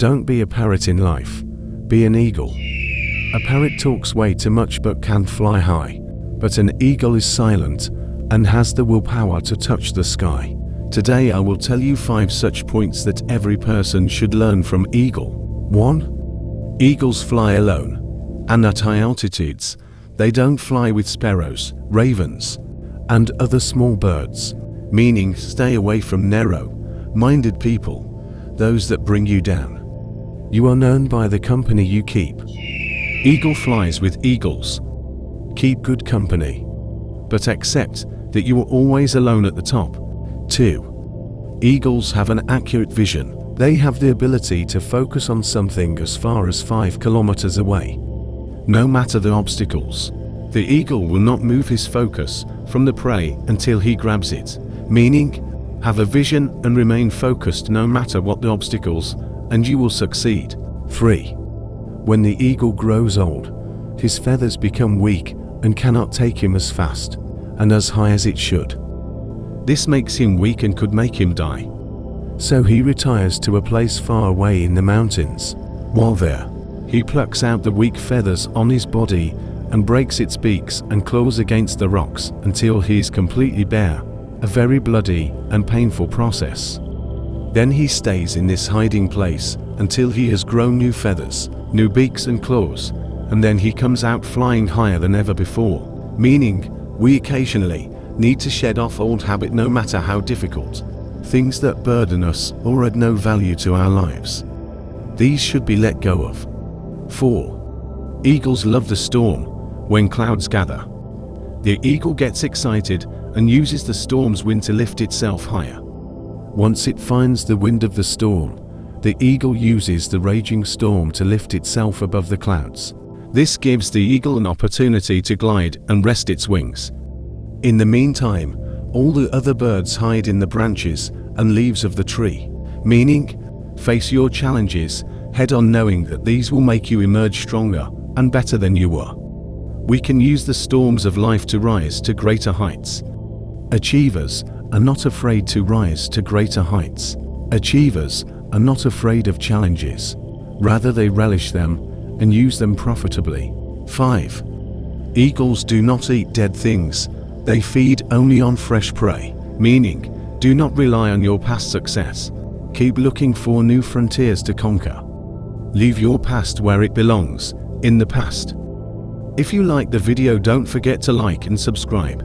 Don't be a parrot in life. Be an eagle. A parrot talks way too much but can't fly high. But an eagle is silent and has the willpower to touch the sky. Today I will tell you 5 such points that every person should learn from eagle. 1. Eagles fly alone. And at high altitudes, they don't fly with sparrows, ravens, and other small birds. Meaning, stay away from narrow-minded people, those that bring you down. You are known by the company you keep. Eagle flies with eagles. Keep good company, but accept that you are always alone at the top. 2. Eagles have an accurate vision. They have the ability to focus on something as far as 5 kilometers away. No matter the obstacles, the eagle will not move his focus from the prey until he grabs it. Meaning, have a vision and remain focused no matter what the obstacles, and you will succeed. 3. When the eagle grows old, his feathers become weak and cannot take him as fast and as high as it should. This makes him weak and could make him die. So he retires to a place far away in the mountains. While there, he plucks out the weak feathers on his body and breaks its beaks and claws against the rocks until he is completely bare, a very bloody and painful process. Then he stays in this hiding place until he has grown new feathers, new beaks and claws, and then he comes out flying higher than ever before. Meaning, we occasionally need to shed off old habit no matter how difficult, things that burden us or add no value to our lives. These should be let go of. 4. Eagles love the storm. When clouds gather, the eagle gets excited and uses the storm's wind to lift itself higher. Once it finds the wind of the storm, the eagle uses the raging storm to lift itself above the clouds. This gives the eagle an opportunity to glide and rest its wings. In the meantime, all the other birds hide in the branches and leaves of the tree. Meaning, face your challenges head on knowing that these will make you emerge stronger and better than you were. We can use the storms of life to rise to greater heights. Achievers are not afraid to rise to greater heights. Achievers are not afraid of challenges. Rather, they relish them and use them profitably. 5. Eagles do not eat dead things. They feed only on fresh prey. Meaning, do not rely on your past success. Keep looking for new frontiers to conquer. Leave your past where it belongs, in the past. If you like the video, don't forget to like and subscribe.